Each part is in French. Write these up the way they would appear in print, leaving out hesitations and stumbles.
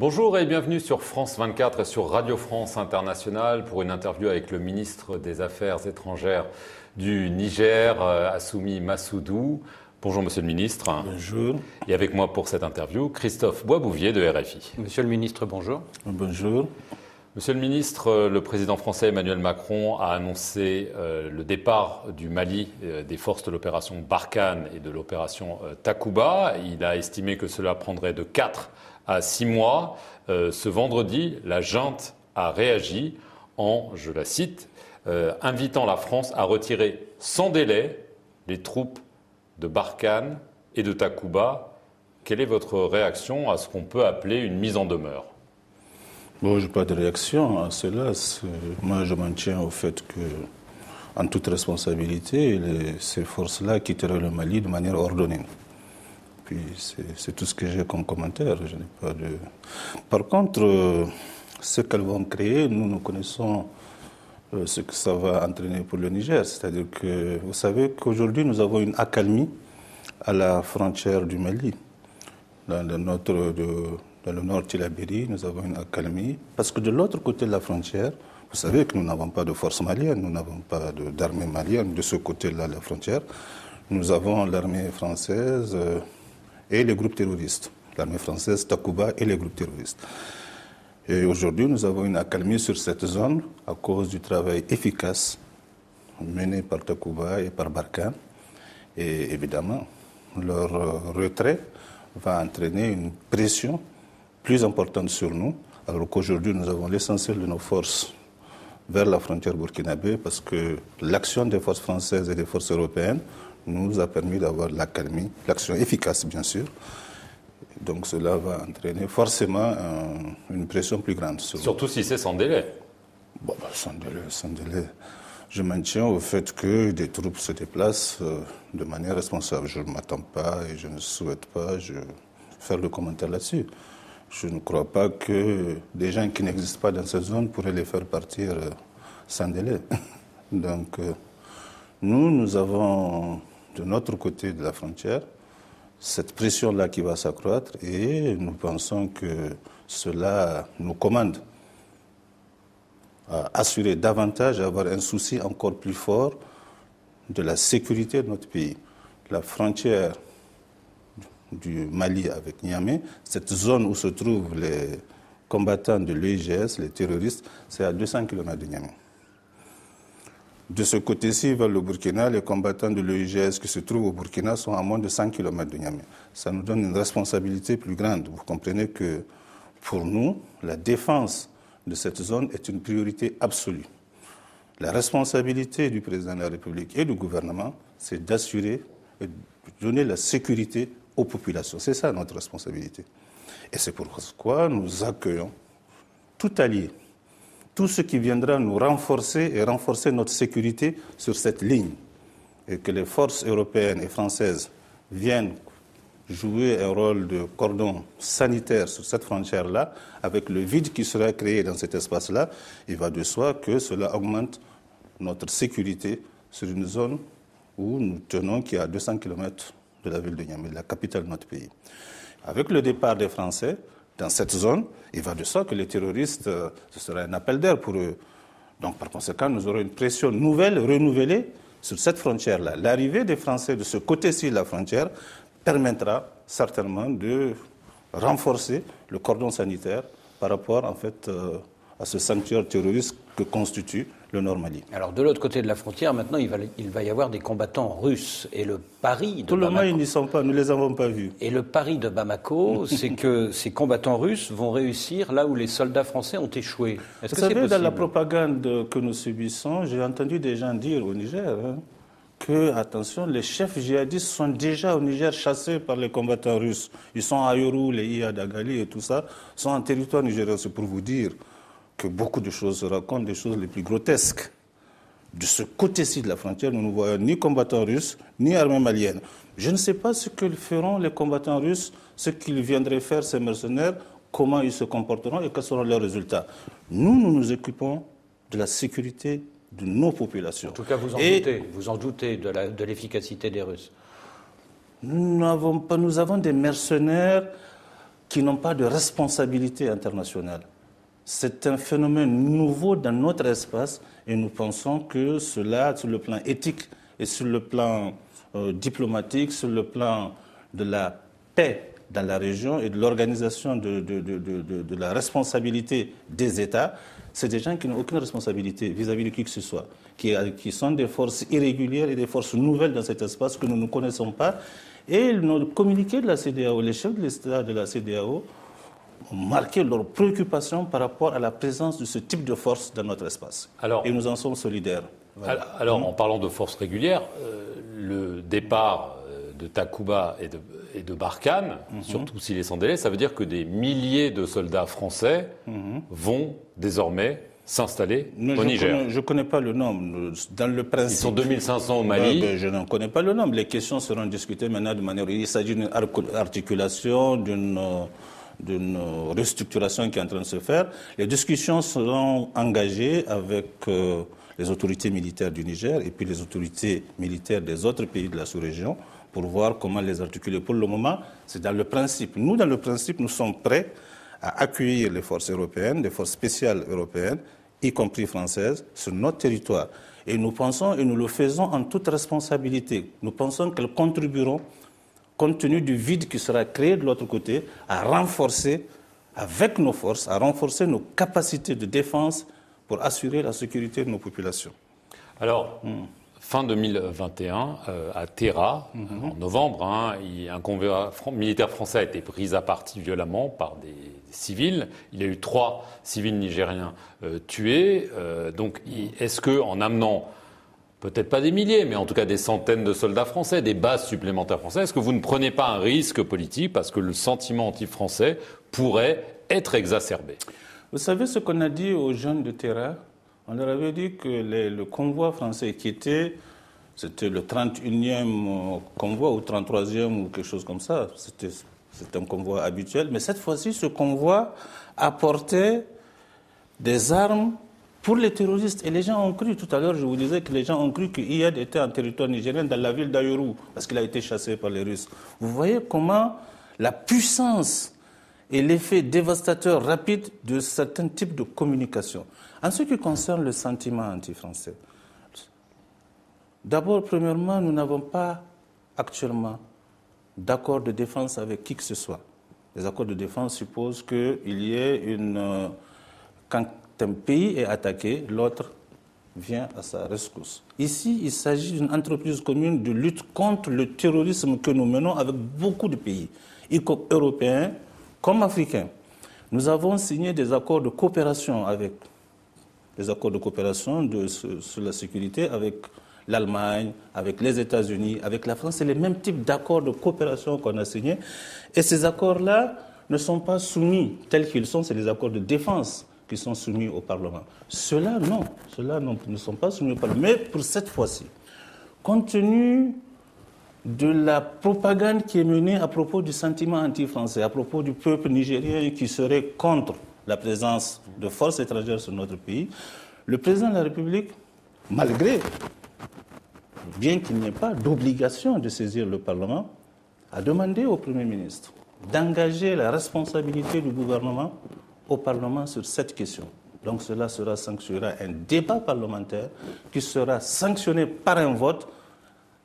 Bonjour et bienvenue sur France 24 et sur Radio France Internationale pour une interview avec le ministre des Affaires étrangères du Niger, Assoumi Massoudou. Bonjour Monsieur le Ministre. Bonjour. Et avec moi pour cette interview, Christophe Boisbouvier de RFI. Monsieur le Ministre, bonjour. Bonjour. Monsieur le Ministre, le président français Emmanuel Macron a annoncé le départ du Mali des forces de l'opération Barkhane et de l'opération Takuba. Il a estimé que cela prendrait de 4 à 6 mois. Ce vendredi, la junte a réagi en, je la cite, invitant la France à retirer sans délai les troupes de Barkhane et de Takuba. Quelle est votre réaction à ce qu'on peut appeler une mise en demeure ? Bon, je n'ai pas de réaction à cela. Moi, je m'en tiens au fait que, en toute responsabilité, ces forces-là quitteraient le Mali de manière ordonnée. Puis, c'est tout ce que j'ai comme commentaire. Je n'ai pas de... Par contre, ce qu'elles vont créer, nous connaissons ce que ça va entraîner pour le Niger. C'est-à-dire que, vous savez qu'aujourd'hui, nous avons une accalmie à la frontière du Mali. Dans le nord Tillabéri, nous avons une accalmie. Parce que de l'autre côté de la frontière, vous savez que nous n'avons pas de force malienne, nous n'avons pas d'armée malienne de ce côté-là de la frontière. Nous avons l'armée française et les groupes terroristes. L'armée française, Takuba et les groupes terroristes. Et aujourd'hui, nous avons une accalmie sur cette zone à cause du travail efficace mené par Takuba et par Barkhane. Et évidemment, leur retrait va entraîner une pression plus importante sur nous, alors qu'aujourd'hui nous avons l'essentiel de nos forces vers la frontière burkinabé parce que l'action des forces françaises et des forces européennes nous a permis d'avoir l'accalmie, l'action efficace bien sûr. Donc cela va entraîner forcément une pression plus grande. Surtout si c'est sans délai. Bon, sans délai. Je maintiens au fait que des troupes se déplacent de manière responsable. Je ne m'attends pas et je ne souhaite pas faire le commentaire là-dessus. Je ne crois pas que des gens qui n'existent pas dans cette zone pourraient les faire partir sans délai. Donc, nous avons de notre côté de la frontière cette pression-là qui va s'accroître et nous pensons que cela nous commande à assurer davantage, à avoir un souci encore plus fort de la sécurité de notre pays. La frontière du Mali avec Niamey, cette zone où se trouvent les combattants de l'UIGS, les terroristes, c'est à 200 km de Niamey. De ce côté-ci, vers le Burkina, les combattants de l'UIGS qui se trouvent au Burkina sont à moins de 100 km de Niamey. Ça nous donne une responsabilité plus grande. Vous comprenez que pour nous, la défense de cette zone est une priorité absolue. La responsabilité du président de la République et du gouvernement, c'est d'assurer et de donner la sécurité aux populations. C'est ça notre responsabilité. Et c'est pourquoi nous accueillons tout allié, tout ce qui viendra nous renforcer et renforcer notre sécurité sur cette ligne. Et que les forces européennes et françaises viennent jouer un rôle de cordon sanitaire sur cette frontière-là, avec le vide qui sera créé dans cet espace-là, il va de soi que cela augmente notre sécurité sur une zone où nous tenons qui est à 200 km de la ville de Niamey, la capitale de notre pays. Avec le départ des Français dans cette zone, il va de soi que les terroristes, ce sera un appel d'air pour eux. Donc par conséquent, nous aurons une pression nouvelle, renouvelée sur cette frontière-là. L'arrivée des Français de ce côté-ci de la frontière permettra certainement de renforcer le cordon sanitaire par rapport en fait à ce sanctuaire terroriste que constitue le Nord Mali. Alors de l'autre côté de la frontière, maintenant il va y avoir des combattants russes et le pari de Tout le Bamako... monde, ils n'y sont pas, nous ne les avons pas vus. Et le pari de Bamako, c'est que ces combattants russes vont réussir là où les soldats français ont échoué. Est-ce que c'est possible ? Vous savez, dans la propagande que nous subissons, j'ai entendu des gens dire au Niger que, attention, les chefs djihadistes sont déjà au Niger chassés par les combattants russes. Ils sont à Yorou, les Iya d'Agali et tout ça, sont en territoire nigérien. C'est pour vous dire que beaucoup de choses se racontent, des choses les plus grotesques. De ce côté-ci de la frontière, nous ne voyons ni combattants russes, ni armée malienne. Je ne sais pas ce que feront les combattants russes, ce qu'ils viendraient faire, ces mercenaires, comment ils se comporteront et quels seront leurs résultats. Nous nous occupons de la sécurité de nos populations. En tout cas, vous en doutez de l'efficacité des Russes. Nous avons des mercenaires qui n'ont pas de responsabilité internationale. C'est un phénomène nouveau dans notre espace et nous pensons que cela, sur le plan éthique et sur le plan diplomatique, sur le plan de la paix dans la région et de l'organisation de la responsabilité des États, c'est des gens qui n'ont aucune responsabilité vis-à-vis de qui que ce soit, qui sont des forces irrégulières et des forces nouvelles dans cet espace que nous ne connaissons pas. Et le communiqué de la CEDEAO, les chefs de l'État de la CEDEAO ont marqué leur préoccupation par rapport à la présence de ce type de force dans notre espace. Et nous en sommes solidaires. Voilà. Alors, en parlant de forces régulières, le départ de Takuba et de Barkhane, surtout s'il est sans délai, ça veut dire que des milliers de soldats français vont désormais s'installer au Niger. Je ne connais pas le nombre. Dans le principe, ils sont 2500 au Mali. Je n'en connais pas le nombre. Les questions seront discutées maintenant de manière... Il s'agit d'une articulation, d'une restructuration qui est en train de se faire. Les discussions seront engagées avec les autorités militaires du Niger et puis les autorités militaires des autres pays de la sous-région pour voir comment les articuler. Pour le moment, c'est dans le principe. Nous, dans le principe, nous sommes prêts à accueillir les forces européennes, les forces spéciales européennes, y compris françaises, sur notre territoire. Et nous pensons, et nous le faisons en toute responsabilité, nous pensons qu'elles contribueront, compte tenu du vide qui sera créé de l'autre côté, à renforcer, avec nos forces, à renforcer nos capacités de défense pour assurer la sécurité de nos populations. Alors, fin 2021, à Terra, en novembre, un convoi militaire français a été pris à partie violemment par des civils. Il y a eu 3 civils nigériens tués. Donc, est-ce qu'en amenant, peut-être pas des milliers, mais en tout cas des centaines de soldats français, des bases supplémentaires françaises, est-ce que vous ne prenez pas un risque politique parce que le sentiment anti-français pourrait être exacerbé? Vous savez ce qu'on a dit aux jeunes de Terra? On leur avait dit que le convoi français qui c'était le 31e convoi ou 33e ou quelque chose comme ça, c'était un convoi habituel, mais cette fois-ci, ce convoi apportait des armes pour les terroristes. Et les gens ont cru, tout à l'heure je vous disais que les gens ont cru qu'Iyad était en territoire nigérien dans la ville d'Ayoru, parce qu'il a été chassé par les Russes. Vous voyez comment la puissance et l'effet dévastateur rapide de certains types de communication. En ce qui concerne le sentiment anti-français, d'abord, premièrement, nous n'avons pas actuellement d'accord de défense avec qui que ce soit. Les accords de défense supposent qu'il y ait quand un pays est attaqué, l'autre vient à sa rescousse. Ici, il s'agit d'une entreprise commune de lutte contre le terrorisme que nous menons avec beaucoup de pays, y compris européens comme africains. Nous avons signé des accords de coopération sur la sécurité avec l'Allemagne, avec les États-Unis, avec la France. C'est les mêmes types d'accords de coopération qu'on a signés. Et ces accords-là ne sont pas soumis tels qu'ils sont. C'est des accords de défense qui sont soumis au Parlement. Ceux-là, non, ne sont pas soumis au Parlement. Mais pour cette fois-ci, compte tenu de la propagande qui est menée à propos du sentiment anti-français, à propos du peuple nigérien qui serait contre la présence de forces étrangères sur notre pays, le président de la République, bien qu'il n'y ait pas d'obligation de saisir le Parlement, a demandé au Premier ministre d'engager la responsabilité du gouvernement au Parlement sur cette question. Donc cela sanctionnera un débat parlementaire qui sera sanctionné par un vote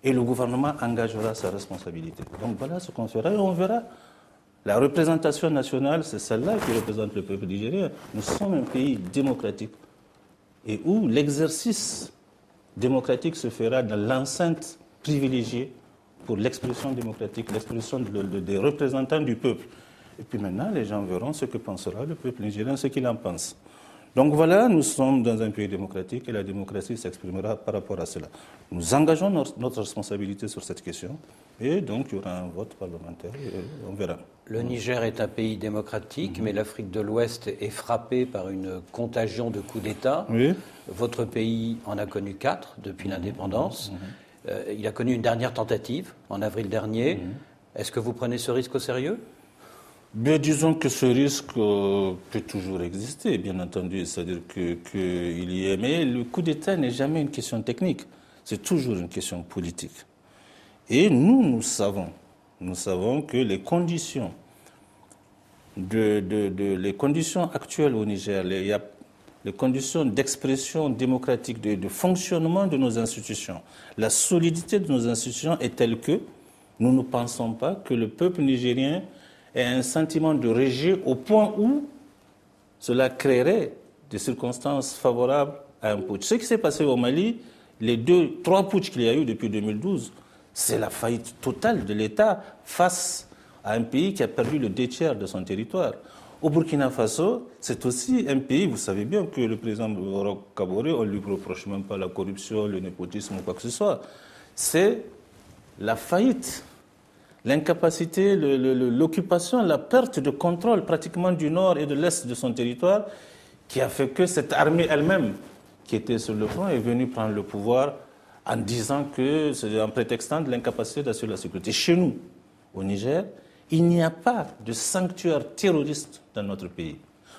et le gouvernement engagera sa responsabilité. Donc voilà ce qu'on fera et on verra. La représentation nationale, c'est celle-là qui représente le peuple nigérien. Nous sommes un pays démocratique et où l'exercice démocratique se fera dans l'enceinte privilégiée pour l'expression démocratique, l'expression des représentants du peuple. Et puis maintenant, les gens verront ce que pensera le peuple nigérien, ce qu'il en pense. Donc voilà, nous sommes dans un pays démocratique et la démocratie s'exprimera par rapport à cela. Nous engageons notre responsabilité sur cette question et donc il y aura un vote parlementaire et on verra. Le Niger est un pays démocratique, mais l'Afrique de l'Ouest est frappée par une contagion de coups d'État. Oui. Votre pays en a connu 4 depuis l'indépendance. Il a connu une dernière tentative en avril dernier. Est-ce que vous prenez ce risque au sérieux ? Bien, disons que ce risque peut toujours exister, bien entendu. C'est-à-dire qu'il y ait... Mais le coup d'État n'est jamais une question technique. C'est toujours une question politique. Et nous savons que les conditions les conditions actuelles au Niger, les conditions d'expression démocratique, de fonctionnement de nos institutions, la solidité de nos institutions est telle que nous ne pensons pas que le peuple nigérien ait un sentiment de rejet au point où cela créerait des circonstances favorables à un putsch. Ce qui s'est passé au Mali, les 3 putschs qu'il y a eu depuis 2012, c'est la faillite totale de l'État face à un pays qui a perdu le 2/3 de son territoire. Au Burkina Faso, c'est aussi un pays, vous savez bien que le président Roch Kaboré, on ne lui reproche même pas la corruption, le népotisme ou quoi que ce soit. C'est la faillite, l'incapacité, l'occupation, la perte de contrôle pratiquement du nord et de l'est de son territoire qui a fait que cette armée elle-même qui était sur le front est venue prendre le pouvoir en disant que c'est en prétextant de l'incapacité d'assurer la sécurité. Chez nous, au Niger, il n'y a pas de sanctuaire terroriste dans notre pays.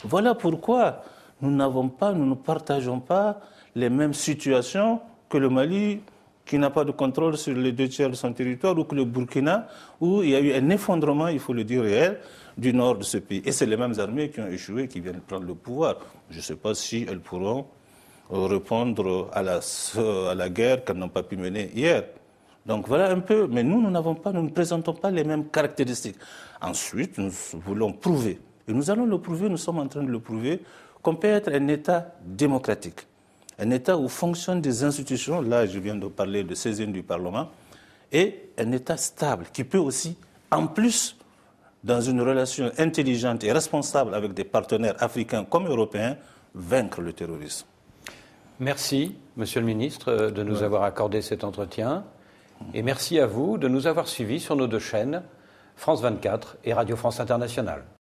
Voilà pourquoi nous ne partageons pas les mêmes situations que le Mali, qui n'a pas de contrôle sur les 2/3 de son territoire, ou que le Burkina, où il y a eu un effondrement, il faut le dire réel, du nord de ce pays. Et c'est les mêmes armées qui ont échoué, qui viennent prendre le pouvoir. Je ne sais pas si elles pourront répondre à la guerre qu'elles n'ont pas pu mener hier. Donc voilà un peu, mais nous ne présentons pas les mêmes caractéristiques. Ensuite, nous voulons prouver, et nous allons le prouver, nous sommes en train de le prouver, qu'on peut être un État démocratique, un État où fonctionnent des institutions, là je viens de parler de saisine du Parlement, et un État stable qui peut aussi, en plus, dans une relation intelligente et responsable avec des partenaires africains comme européens, vaincre le terrorisme. Merci, Monsieur le Ministre, de nous avoir accordé cet entretien. Et merci à vous de nous avoir suivis sur nos 2 chaînes, France 24 et Radio France Internationale.